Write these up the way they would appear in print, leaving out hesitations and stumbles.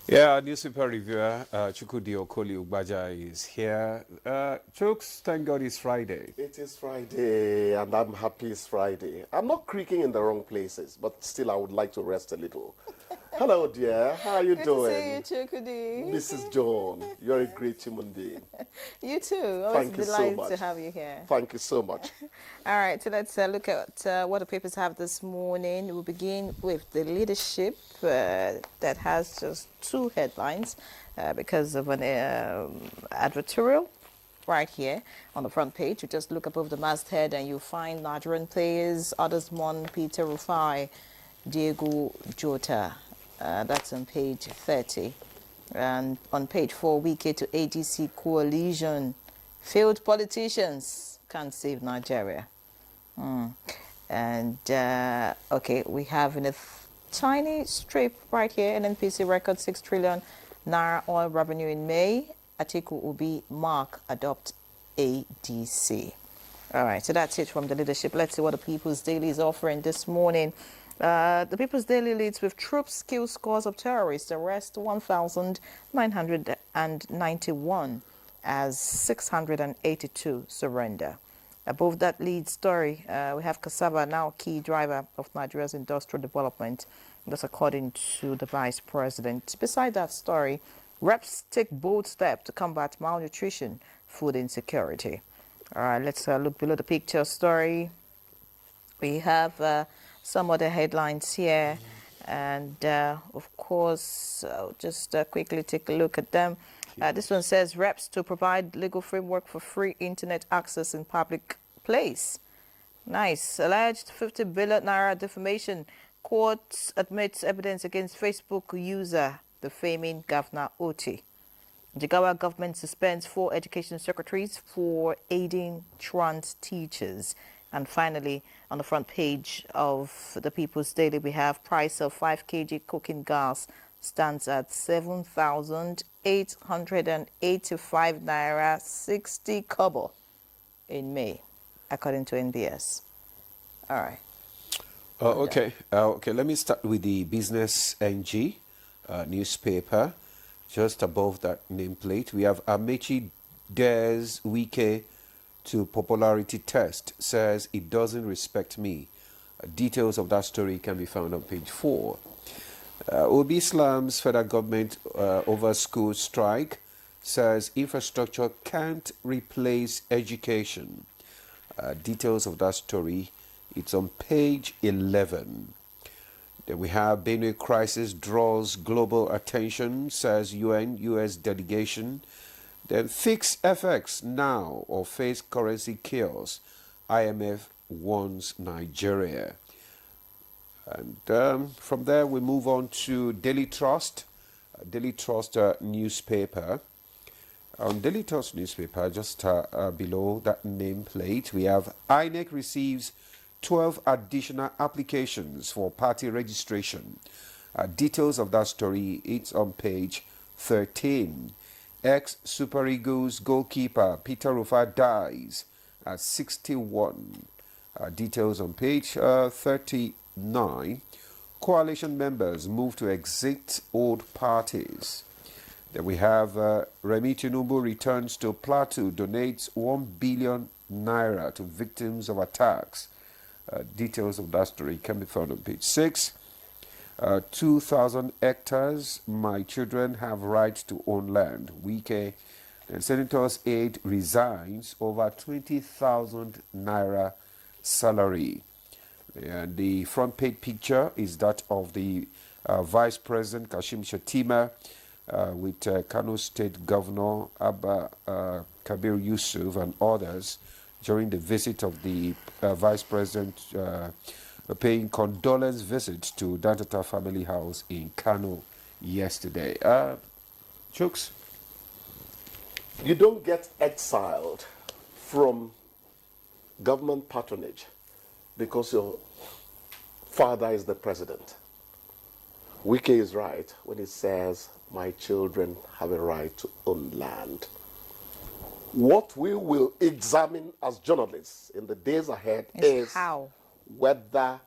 Yeah, our newspaper reviewer, Chukudi Okoli Ugbaja is here. Chooks, thank God it's Friday. It is Friday, and I'm happy it's Friday. I'm not creaking in the wrong places, but still I would like to rest a little. Hello, dear. How are you doing? Good to see you, Chukudi. Mrs. John, you're a great human being. You too. Always Thank you so delighted much. to have you here. Thank you so much. All right, so let's look at what the papers have this morning. We'll begin with the leadership that has just two headlines because of an advertorial right here on the front page. You just look above the masthead and you find Nigerian players, Others Peter Rufai, Diego Jota. That's on page 30. And on page 4, Wike to ADC coalition. Failed politicians can't save Nigeria. And, okay, we have in a tiny strip right here, NNPC record 6 trillion naira oil revenue in May. Atiku Obi mark adopt ADC. All right, so that's it from the leadership. Let's see what the People's Daily is offering this morning. The People's Daily leads with troops kill scores of terrorists, arrest 1,991 as 682 surrender. Above that lead story, we have cassava now key driver of Nigeria's industrial development. That's according to the Vice President. Beside that story, reps take bold step to combat malnutrition, food insecurity. All right, let's look below the picture story. We have some other headlines here, and of course, just quickly take a look at them. This one says reps to provide legal framework for free internet access in public place. Nice. Alleged 50 billion naira defamation. Court admits evidence against Facebook user defaming Governor Oti. Jigawa government suspends 4 education secretaries for aiding trans teachers. And finally, on the front page of the People's Daily, we have price of 5 kg cooking gas stands at 7,885 naira 60 kobo in May, according to NBS. All right. Okay, let me start with the Business NG newspaper. Just above that nameplate, we have Amechi dares Wike to popularity test, says it doesn't respect me. Details of that story can be found on page 4. Obi slams federal government over school strike, says infrastructure can't replace education. Details of that story, it's on page 11. Then we have Benue crisis draws global attention, says UN-US delegation. Then fix FX now or face currency chaos. IMF warns Nigeria. And from there we move on to Daily Trust. Daily Trust newspaper. On Daily Trust newspaper, just below that nameplate, we have INEC receives 12 additional applications for party registration. Details of that story, it's on page 13. Ex-Super Eagles goalkeeper Peter Rufai dies at 61. Details on page 39. Coalition members move to exit old parties. Then we have Remi Tinubu returns to Plateau, donates 1 billion naira to victims of attacks. Details of that story can be found on page 6. 2,000 hectares, my children have right to own land. Wike and Senator's aide resigns over 20,000 naira salary. And the front page picture is that of the Vice President Kashim Shettima with Kano State Governor Abba Kabir Yusuf and others during the visit of the Vice President paying condolence visit to Dantata family house in Kano yesterday. Chooks? You don't get exiled from government patronage because your father is the president. Wike is right when he says, my children have a right to own land. What we will examine as journalists in the days ahead is how whether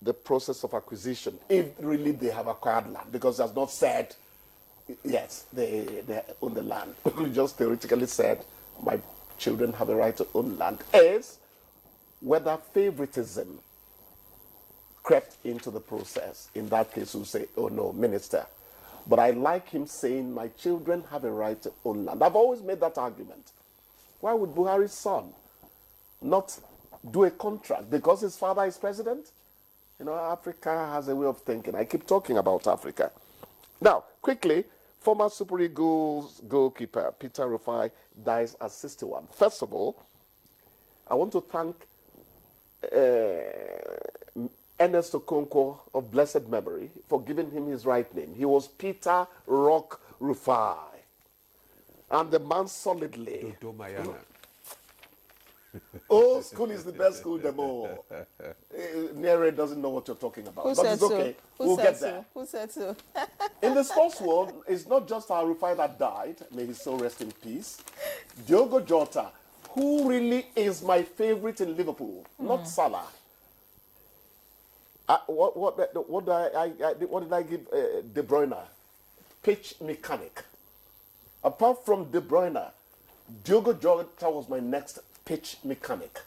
the process of acquisition, if really they have acquired land, because it has not said, yes, they own the land. We just theoretically said, my children have a right to own land, is whether favoritism crept into the process. In that case, we'll say, oh no, minister. But I like him saying, my children have a right to own land. I've always made that argument. Why would Buhari's son not do a contract? Because his father is president? You know, Africa has a way of thinking. I keep talking about Africa. Now, quickly, former Super Eagles goalkeeper Peter Rufai dies at 61. First of all, I want to thank Ernest Okonkwo of blessed memory for giving him his right name. He was Peter Rock Rufai. And the man solidly. Old school is the best school, them all. Nere doesn't know what you're talking about. Who but said it's okay. So? We'll get there. Who said so? In the sports world, it's not just our Rufai that died. May his soul rest in peace. Diogo Jota, who really is my favorite in Liverpool, not Salah. What did I give De Bruyne? Pitch mechanic. Apart from De Bruyne, Diogo Jota was my next pitch mechanic.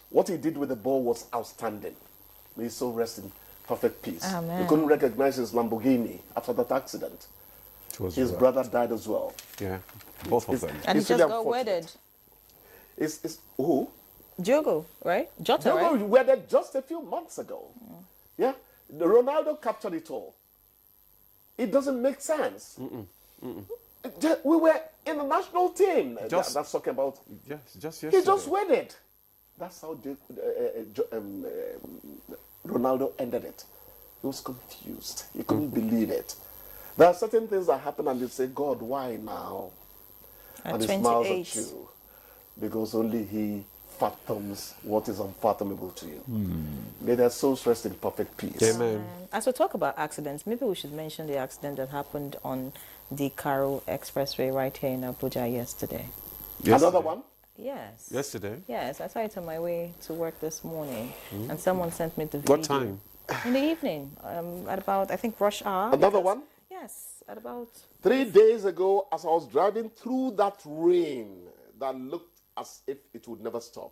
What he did with the ball was outstanding. May his soul rest in perfect peace. Amen. He couldn't recognize his Lamborghini after that accident. His brother died as well. Yeah, both of them. And he just got wedded. It's who? Diogo, right? Jota, Diogo right? wedded just a few months ago. Yeah, Ronaldo captured it all. It doesn't make sense. We were in the national team. That's talking about. Yes, just yesterday. He just wedded. That's how Ronaldo ended it. He was confused. He couldn't believe it. There are certain things that happen and you say, God, why now? At and he smiles 28. at you. Because only he fathoms what is unfathomable to you. May their souls rest in perfect peace. Amen. As we talk about accidents, maybe we should mention the accident that happened on the Karo Expressway right here in Abuja yesterday. Another one? Yes. Yesterday? Yes, I saw it on my way to work this morning, and someone sent me the video. What time? In the evening, at about, I think, rush hour. Another one? Yes, at about... 3 days ago, as I was driving through that rain that looked as if it would never stop,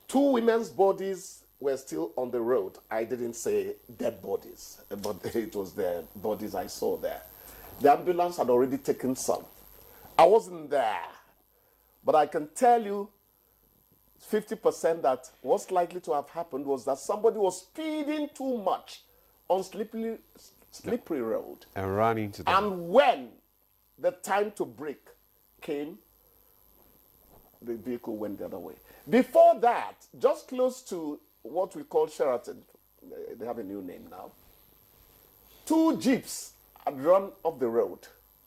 2 women's bodies were still on the road. I didn't say dead bodies, but it was their bodies I saw there. The ambulance had already taken some. I wasn't there, but I can tell you 50% that what's likely to have happened was that somebody was speeding too much on slippery road. And ran into them. And when the time to brake came, the vehicle went the other way. Before that, just close to what we call Sheraton, they have a new name now, 2 jeeps had run off the road,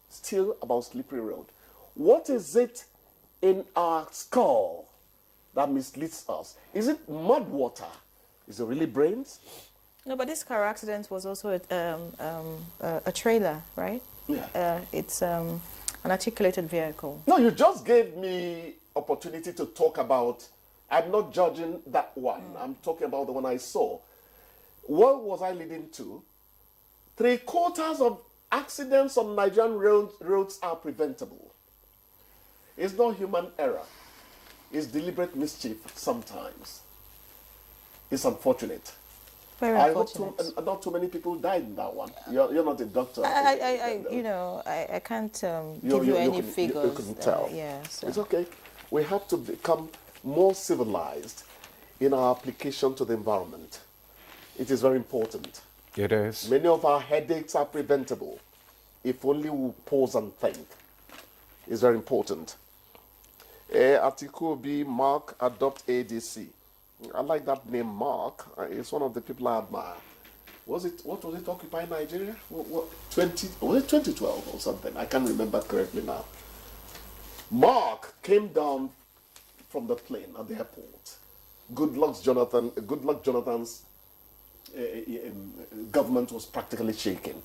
still about slippery road. What is it in our skull that misleads us? Is it mud water? Is it really brains? No, but this car accident was also a trailer, right? Yeah. It's an articulated vehicle. No, you just gave me opportunity to talk about. I'm not judging that one. I'm talking about the one I saw. What was I leading to? 3/4 of accidents on Nigerian roads are preventable. It's not human error. It's deliberate mischief sometimes. It's unfortunate. Very I unfortunate. hope not too many people died in that one. You're not a doctor. I can't give you any figures. You couldn't tell. Yeah, so. It's okay. We have to become more civilized in our application to the environment. It is very important. It is. Many of our headaches are preventable if only we pause and think. It's very important. Article B, Mark adopt ADC. I like that name, Mark. It's one of the people I admire. What was it, Occupy Nigeria? Was it 2012 or something? I can't remember correctly now. Mark came down from the plane at the airport. Goodluck Jonathan's government was practically shaken.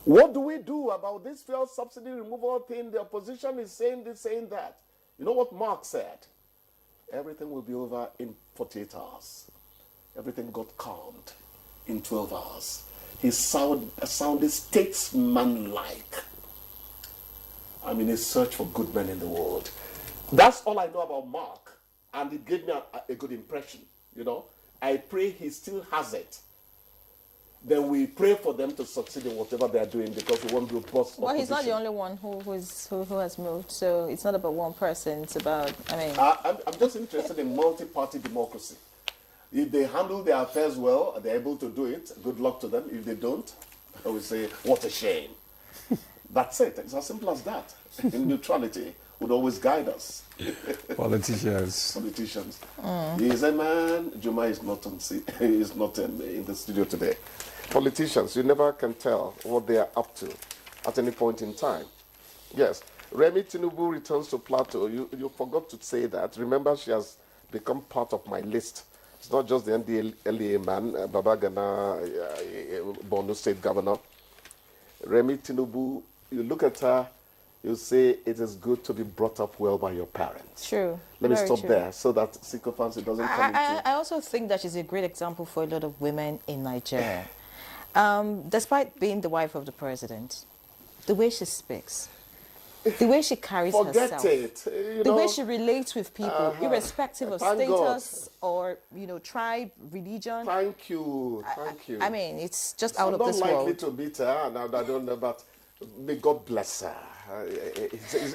What do we do about this fuel subsidy removal thing? The opposition is saying this, saying that. You know what Mark said? Everything will be over in 48 hours. everything got calmed in 12 hours. He sounded statesman-like. I'm in a search for good men in the world. That's all I know about Mark, and it gave me a good impression, you know. I pray he still has it. Then we pray for them to succeed in whatever they are doing, because we want to bust Well, he's not the opposition. only one who has moved, so it's not about one person. It's about, I mean... I'm just interested in multi-party democracy. If they handle their affairs well, they're able to do it, good luck to them. If they don't, I will say, what a shame. That's it. It's as simple as that. In neutrality would always guide us. Politicians. Politicians. He is a man. Juma is not is not in the studio today. Politicians, you never can tell what they are up to at any point in time. Yes. Remi Tinubu returns to Plateau. You forgot to say that. Remember, she has become part of my list. It's not just the NDLEA man, Babagana, Borno State Governor. Remi Tinubu, you look at her, you say it is good to be brought up well by your parents. True. Let me Very stop true. there so that sycophancy doesn't come into... I also think that she's a great example for a lot of women in Nigeria. Despite being the wife of the president, the way she speaks, the way she carries Forget herself, it. the way she relates with people, irrespective of Thank status or, tribe, religion. Thank you. Thank you. I mean, it's just out I'm of not this likely world. to beat her, and I don't know, but may God bless her.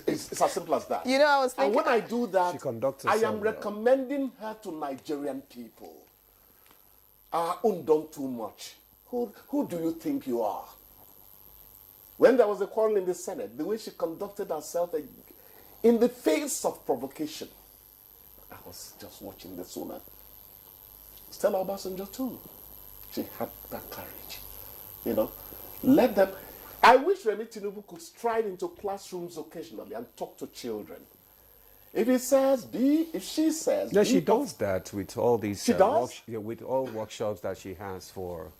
It's as simple as that. I was thinking... And when I do that, She conducts I herself am well. recommending her to Nigerian people. Done too much. Who do you think you are? When there was a quarrel in the Senate, the way she conducted herself in the face of provocation, I was just watching this woman. Stella Obasanjo too. She had that courage. Let them... I wish Remi Tinubu could stride into classrooms occasionally and talk to children. If he says B, if she says No, B, she does that with all these She does? with all workshops that she has for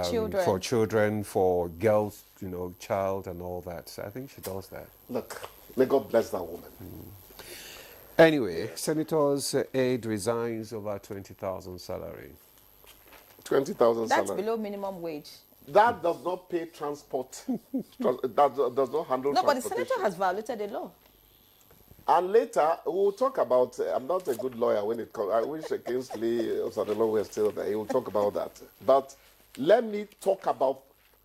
children. for girls, child and all that. So I think she does that. Look, may God bless that woman. Anyway, Senator's aide resigns over 20,000 salary. 20,000 That's salary. below minimum wage. That does not pay transport. That does not handle No, but the transportation. senator has violated the law. And later, we'll talk about... I'm not a good lawyer when it comes... I wish Kingsley Osadolo were still there. He will talk about that. But let me talk about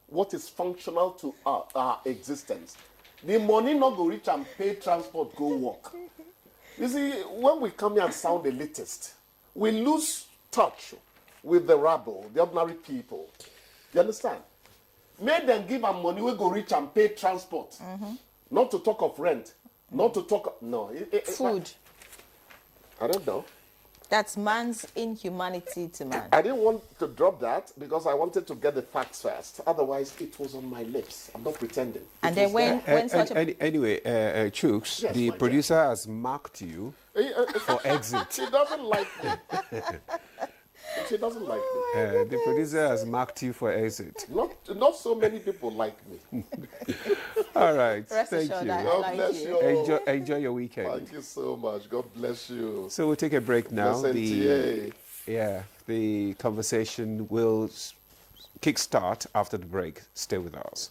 what is functional to our existence. The money not go reach and pay transport, go work. You see, when we come here and sound elitist, we lose touch with the rabble, the ordinary people. You understand? Make them give them money, we go reach and pay transport. Not to talk of rent. Not to talk... No. Food. I don't know. That's man's inhumanity to man. I didn't want to drop that because I wanted to get the facts first. Otherwise, it was on my lips. I'm not pretending. And It then was when there. such a... Anyway, Chooks, Yes, the my producer has marked you for exit. She doesn't like me. She doesn't like me. The producer has marked you for exit. Not so many people like me. All right, Rest thank assured, you. I God like bless you. you. Enjoy your weekend. Thank you so much. God bless you. So we'll take a break now. Bless NTA. The conversation will kickstart after the break. Stay with us.